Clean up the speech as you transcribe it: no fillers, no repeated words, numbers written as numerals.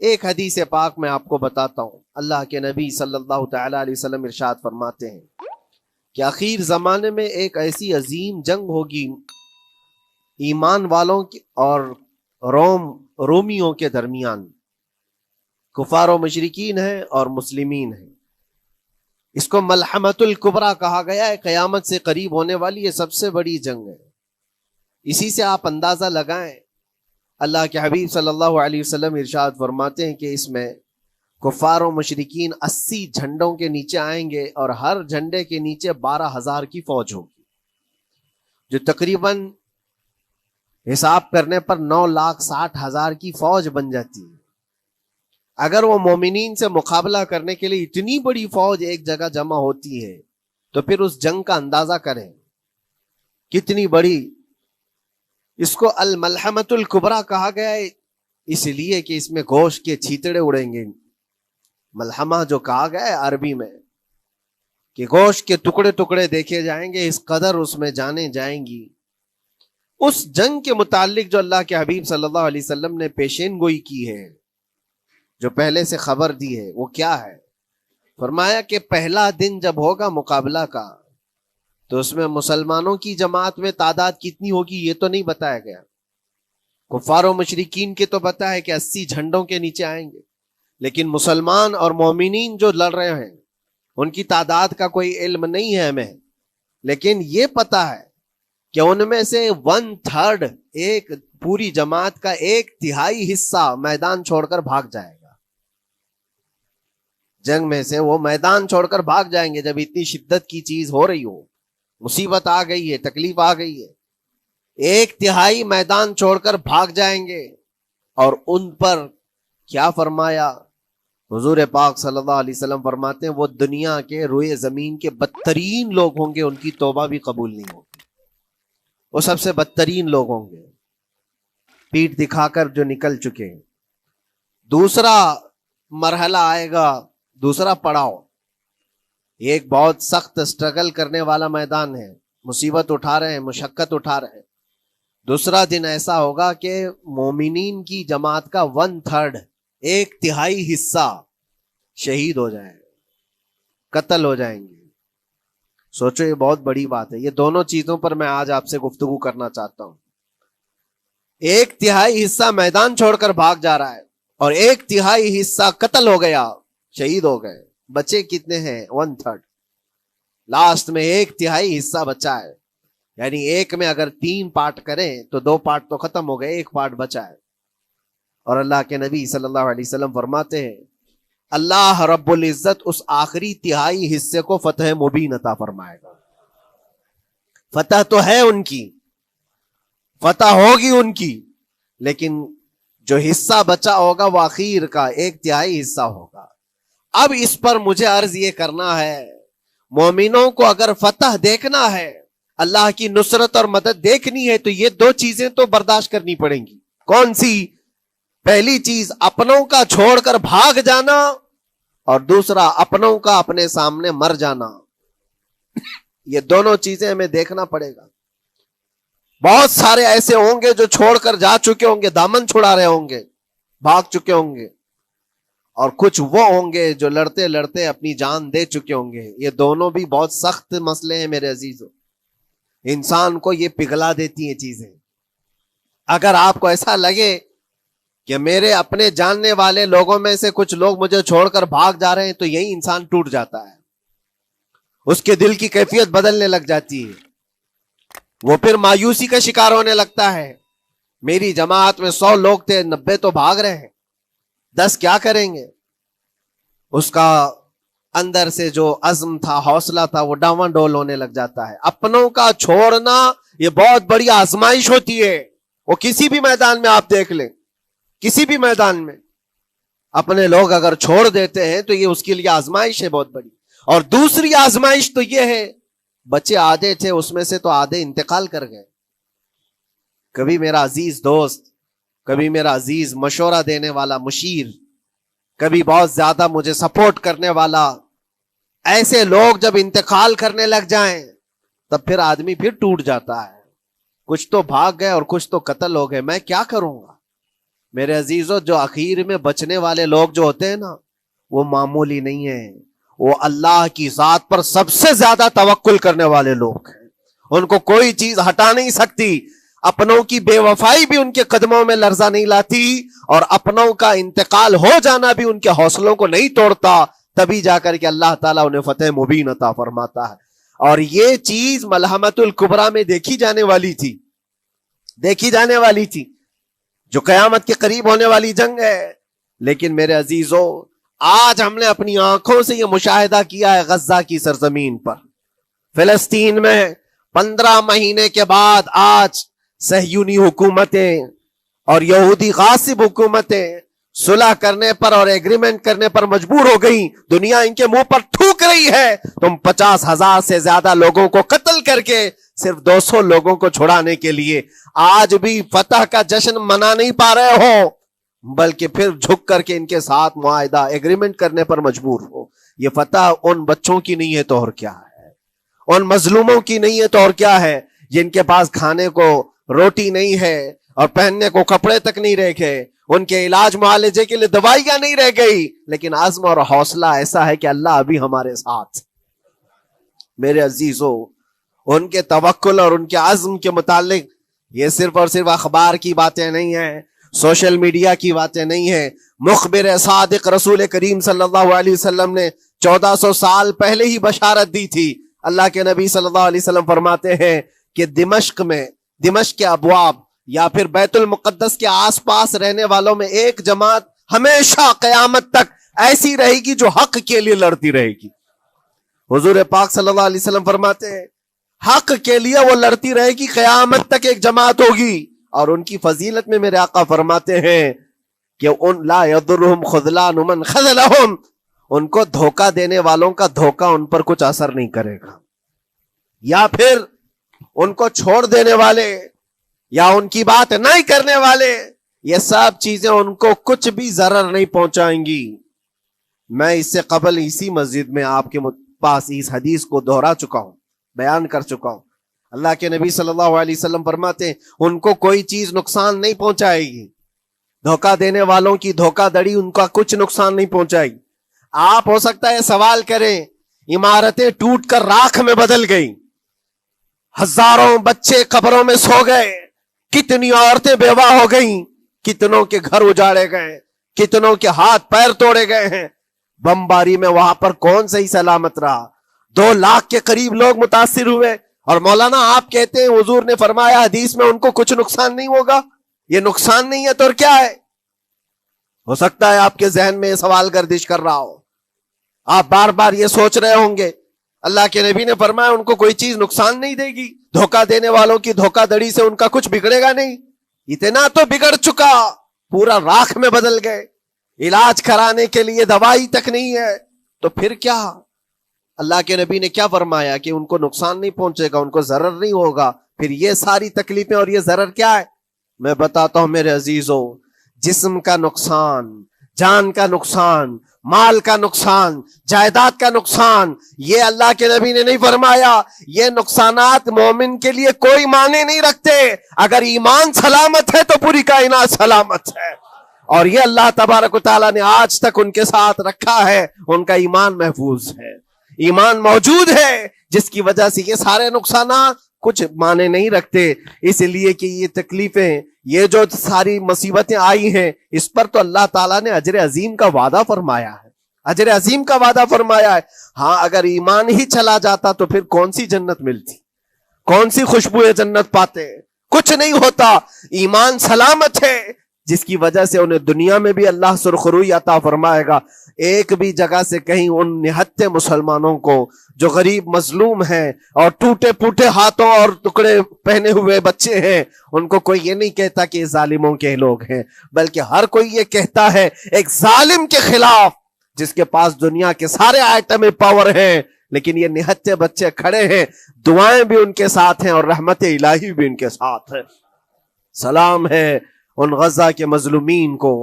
ایک حدیث پاک میں آپ کو بتاتا ہوں. اللہ کے نبی صلی اللہ تعالی علیہ وسلم ارشاد فرماتے ہیں کہ آخر زمانے میں ایک ایسی عظیم جنگ ہوگی ایمان والوں کی اور رومیوں کے درمیان. کفار و مشرکین ہیں اور مسلمین ہیں. اس کو ملحمۃ الکبریٰ کہا گیا ہے. قیامت سے قریب ہونے والی یہ سب سے بڑی جنگ ہے. اسی سے آپ اندازہ لگائیں. اللہ کے حبیب صلی اللہ علیہ وسلم ارشاد فرماتے ہیں کہ اس میں کفار و مشرکین 80 جھنڈوں کے نیچے آئیں گے اور ہر جھنڈے کے نیچے 12,000 کی فوج ہوگی، جو تقریباً حساب کرنے پر 9,60,000 کی فوج بن جاتی ہے. اگر وہ مومنین سے مقابلہ کرنے کے لیے اتنی بڑی فوج ایک جگہ جمع ہوتی ہے تو پھر اس جنگ کا اندازہ کریں کتنی بڑی. اس کو الملحمۃ الکبریٰ کہا گیا ہے اس لیے کہ اس میں گوشت کے چھیتڑے اڑیں گے. ملحمہ جو کہا گیا ہے عربی میں کہ گوشت کے ٹکڑے ٹکڑے دیکھے جائیں گے، اس قدر اس میں جانے جائیں گی. اس جنگ کے متعلق جو اللہ کے حبیب صلی اللہ علیہ وسلم نے پیشین گوئی کی ہے، جو پہلے سے خبر دی ہے، وہ کیا ہے؟ فرمایا کہ پہلا دن جب ہوگا مقابلہ کا تو اس میں مسلمانوں کی جماعت میں تعداد کتنی ہوگی یہ تو نہیں بتایا گیا. کفار و مشرکین کے تو پتہ ہے کہ 80 جھنڈوں کے نیچے آئیں گے، لیکن مسلمان اور مومنین جو لڑ رہے ہیں ان کی تعداد کا کوئی علم نہیں ہے ہمیں. لیکن یہ پتہ ہے کہ ان میں سے 1/3 ایک پوری جماعت کا 1/3 حصہ میدان چھوڑ کر بھاگ جائے گا. جنگ میں سے وہ میدان چھوڑ کر بھاگ جائیں گے جب اتنی شدت کی چیز ہو رہی ہو، مصیبت آ گئی ہے، تکلیف آ گئی ہے. 1/3 میدان چھوڑ کر بھاگ جائیں گے. اور ان پر کیا فرمایا حضور پاک صلی اللہ علیہ وسلم؟ فرماتے ہیں وہ دنیا کے روئے زمین کے بدترین لوگ ہوں گے، ان کی توبہ بھی قبول نہیں ہوگی. وہ سب سے بدترین لوگ ہوں گے، پیٹ دکھا کر جو نکل چکے ہیں. دوسرا مرحلہ آئے گا، دوسرا پڑاؤ. یہ ایک بہت سخت سٹرگل کرنے والا میدان ہے، مصیبت اٹھا رہے ہیں، مشقت اٹھا رہے ہیں. دوسرا دن ایسا ہوگا کہ مومنین کی جماعت کا 1/3 1/3 حصہ شہید ہو جائے گا، قتل ہو جائیں گے. سوچو یہ بہت بڑی بات ہے. یہ دونوں چیزوں پر میں آج آپ سے گفتگو کرنا چاہتا ہوں. 1/3 حصہ میدان چھوڑ کر بھاگ جا رہا ہے اور 1/3 حصہ قتل ہو گیا، شہید ہو گئے. بچے کتنے ہیں؟ 1/3. لاسٹ میں 1/3 حصہ بچا ہے. یعنی ایک میں اگر 3 پارٹ کریں تو 2 پارٹ تو ختم ہو گئے، 1 پارٹ بچا ہے. اور اللہ کے نبی صلی اللہ علیہ وسلم فرماتے ہیں اللہ رب العزت اس آخری 1/3 حصے کو فتح مبین عطا فرمائے گا. فتح تو ہے ان کی، فتح ہوگی ان کی، لیکن جو حصہ بچا ہوگا وہ آخر کا 1/3 حصہ ہوگا. اب اس پر مجھے عرض یہ کرنا ہے، مومنوں کو اگر فتح دیکھنا ہے، اللہ کی نصرت اور مدد دیکھنی ہے، تو یہ 2 چیزیں تو برداشت کرنی پڑیں گی. کون سی؟ پہلی چیز اپنوں کا چھوڑ کر بھاگ جانا، اور دوسرا اپنوں کا اپنے سامنے مر جانا. یہ دونوں چیزیں ہمیں دیکھنا پڑے گا. بہت سارے ایسے ہوں گے جو چھوڑ کر جا چکے ہوں گے، دامن چھڑا رہے ہوں گے، بھاگ چکے ہوں گے، اور کچھ وہ ہوں گے جو لڑتے لڑتے اپنی جان دے چکے ہوں گے. یہ دونوں بھی بہت سخت مسئلے ہیں میرے عزیزوں. انسان کو یہ پگھلا دیتی ہیں چیزیں. اگر آپ کو ایسا لگے کہ میرے اپنے جاننے والے لوگوں میں سے کچھ لوگ مجھے چھوڑ کر بھاگ جا رہے ہیں، تو یہی انسان ٹوٹ جاتا ہے. اس کے دل کی کیفیت بدلنے لگ جاتی ہے، وہ پھر مایوسی کا شکار ہونے لگتا ہے. میری جماعت میں 100 لوگ تھے، 90 تو بھاگ رہے ہیں، 10 کیا کریں گے؟ اس کا اندر سے جو عزم تھا، حوصلہ تھا، وہ ڈاواں ڈول ہونے لگ جاتا ہے. اپنوں کا چھوڑنا یہ بہت بڑی آزمائش ہوتی ہے. وہ کسی بھی میدان میں آپ دیکھ لیں، کسی بھی میدان میں اپنے لوگ اگر چھوڑ دیتے ہیں تو یہ اس کے لیے آزمائش ہے بہت بڑی. اور دوسری آزمائش تو یہ ہے، بچے آدھے تھے، اس میں سے تو آدھے انتقال کر گئے. کبھی میرا عزیز دوست، کبھی میرا عزیز مشورہ دینے والا مشیر، کبھی بہت زیادہ مجھے سپورٹ کرنے والا، ایسے لوگ جب انتقال کرنے لگ جائیں تب پھر آدمی پھر ٹوٹ جاتا ہے. کچھ تو بھاگ گئے اور کچھ تو قتل ہو گئے. میں کیا کروں گا؟ میرے عزیزوں جو آخر میں بچنے والے لوگ جو ہوتے ہیں نا وہ معمولی نہیں ہیں، وہ اللہ کی ذات پر سب سے زیادہ توکل کرنے والے لوگ ہیں، ان کو کوئی چیز ہٹا نہیں سکتی، اپنوں کی بے وفائی بھی ان کے قدموں میں لرزہ نہیں لاتی، اور اپنوں کا انتقال ہو جانا بھی ان کے حوصلوں کو نہیں توڑتا، تبھی جا کر کے اللہ تعالیٰ انہیں فتح مبین عطا فرماتا ہے۔ اور یہ چیز ملحمت الکبریٰ میں دیکھی جانے والی تھی جو قیامت کے قریب ہونے والی جنگ ہے۔ لیکن میرے عزیزوں آج ہم نے اپنی آنکھوں سے یہ مشاہدہ کیا ہے، غزہ کی سرزمین پر فلسطین میں 15 مہینے کے بعد آج صہیونی حکومتیں اور یہودی غاصب حکومتیں صلح کرنے پر اور ایگریمنٹ کرنے پر مجبور ہو گئی، دنیا ان کے منہ پر تھوک رہی ہے، تم 50,000 سے زیادہ لوگوں کو قتل کر کے صرف 200 لوگوں کو چھڑانے کے لیے آج بھی فتح کا جشن منا نہیں پا رہے ہو، بلکہ پھر جھک کر کے ان کے ساتھ معاہدہ ایگریمنٹ کرنے پر مجبور ہو۔ یہ فتح ان بچوں کی نہیں ہے تو اور کیا ہے، ان مظلوموں کی نہیں ہے تو اور کیا ہے، جن کے پاس کھانے کو روٹی نہیں ہے اور پہننے کو کپڑے تک نہیں رہ گئے، ان کے علاج معالجے کے لیے دوائیاں نہیں رہ گئی، لیکن عزم اور حوصلہ ایسا ہے کہ اللہ ابھی ہمارے ساتھ۔ میرے عزیزوں ان کے توکل اور ان کے عزم کے متعلق یہ صرف اور صرف اخبار کی باتیں نہیں ہیں، سوشل میڈیا کی باتیں نہیں ہیں، مخبر صادق رسول کریم صلی اللہ علیہ وسلم نے 1400 سال پہلے ہی بشارت دی تھی۔ اللہ کے نبی صلی اللہ علیہ وسلم فرماتے ہیں کہ دمشق کے ابواب یا پھر بیت المقدس کے آس پاس رہنے والوں میں ایک جماعت ہمیشہ قیامت تک ایسی رہے گی جو حق کے لیے لڑتی رہے گی۔ حضور پاک صلی اللہ علیہ وسلم فرماتے ہیں حق کے لیے وہ لڑتی رہے گی، قیامت تک ایک جماعت ہوگی، اور ان کی فضیلت میں میرے آقا فرماتے ہیں کہ ان لا یضرهم خذلان من خذلهم، ان کو دھوکہ دینے والوں کا دھوکہ ان پر کچھ اثر نہیں کرے گا، یا پھر ان کو چھوڑ دینے والے یا ان کی بات نہیں کرنے والے، یہ سب چیزیں ان کو کچھ بھی ضرر نہیں پہنچائیں گی۔ میں اس سے قبل اسی مسجد میں آپ کے پاس اس حدیث کو دہرا چکا ہوں، بیان کر چکا ہوں۔ اللہ کے نبی صلی اللہ علیہ وسلم فرماتے ہیں ان کو کوئی چیز نقصان نہیں پہنچائے گی، دھوکہ دینے والوں کی دھوکہ دڑی ان کا کچھ نقصان نہیں پہنچائے گی۔ آپ ہو سکتا ہے سوال کریں، عمارتیں ٹوٹ کر راکھ میں بدل گئی، ہزاروں بچے قبروں میں سو گئے، کتنی عورتیں بیوہ ہو گئیں، کتنوں کے گھر اجاڑے گئے، کتنوں کے ہاتھ پیر توڑے گئے ہیں، بمباری میں وہاں پر کون صحیح سلامت رہا، 2 لاکھ کے قریب لوگ متاثر ہوئے، اور مولانا آپ کہتے ہیں حضور نے فرمایا حدیث میں ان کو کچھ نقصان نہیں ہوگا۔ یہ نقصان نہیں ہے تو اور کیا ہے؟ ہو سکتا ہے آپ کے ذہن میں یہ سوال گردش کر رہا ہو، آپ بار بار یہ سوچ رہے ہوں گے اللہ کے نبی نے فرمایا ان کو کوئی چیز نقصان نہیں دے گی، دھوکہ دینے والوں کی دھوکہ دڑی سے ان کا کچھ بگڑے گا نہیں۔ اتنا تو بگڑ چکا پورا راکھ میں بدل گئے، علاج کرانے کے لیے دوائی تک نہیں ہے، تو پھر کیا؟ اللہ کے نبی نے کیا فرمایا کہ ان کو نقصان نہیں پہنچے گا، ان کو ضرر نہیں ہوگا۔ پھر یہ ساری تکلیفیں اور یہ ضرر کیا ہے؟ میں بتاتا ہوں میرے عزیزوں، جسم کا نقصان، جان کا نقصان، مال کا نقصان، جائیداد کا نقصان، یہ اللہ کے نبی نے نہیں فرمایا۔ یہ نقصانات مومن کے لیے کوئی معنی نہیں رکھتے، اگر ایمان سلامت ہے تو پوری کائنات سلامت ہے، اور یہ اللہ تبارک و تعالیٰ نے آج تک ان کے ساتھ رکھا ہے، ان کا ایمان محفوظ ہے، ایمان موجود ہے، جس کی وجہ سے یہ سارے نقصانات کچھ معنی نہیں رکھتے۔ اس لیے کہ یہ تکلیفیں، یہ جو ساری مصیبتیں آئی ہیں، اس پر تو اللہ تعالیٰ نے اجر عظیم کا وعدہ فرمایا ہے، اجر عظیم کا وعدہ فرمایا ہے۔ ہاں اگر ایمان ہی چلا جاتا تو پھر کون سی جنت ملتی، کون سی خوشبو جنت پاتے؟ کچھ نہیں ہوتا۔ ایمان سلامت ہے، جس کی وجہ سے انہیں دنیا میں بھی اللہ سرخروئی عطا فرمائے گا۔ ایک بھی جگہ سے کہیں ان نہتے مسلمانوں کو جو غریب مظلوم ہیں اور ٹوٹے پھوٹے ہاتھوں اور ٹکڑے پہنے ہوئے بچے ہیں، ان کو کوئی یہ نہیں کہتا کہ یہ ظالموں کے لوگ ہیں، بلکہ ہر کوئی یہ کہتا ہے ایک ظالم کے خلاف جس کے پاس دنیا کے سارے آئٹم پاور ہیں، لیکن یہ نہتے بچے کھڑے ہیں، دعائیں بھی ان کے ساتھ ہیں اور رحمت الہی بھی ان کے ساتھ ہے۔ سلام ہے ان غزہ کے مظلومین کو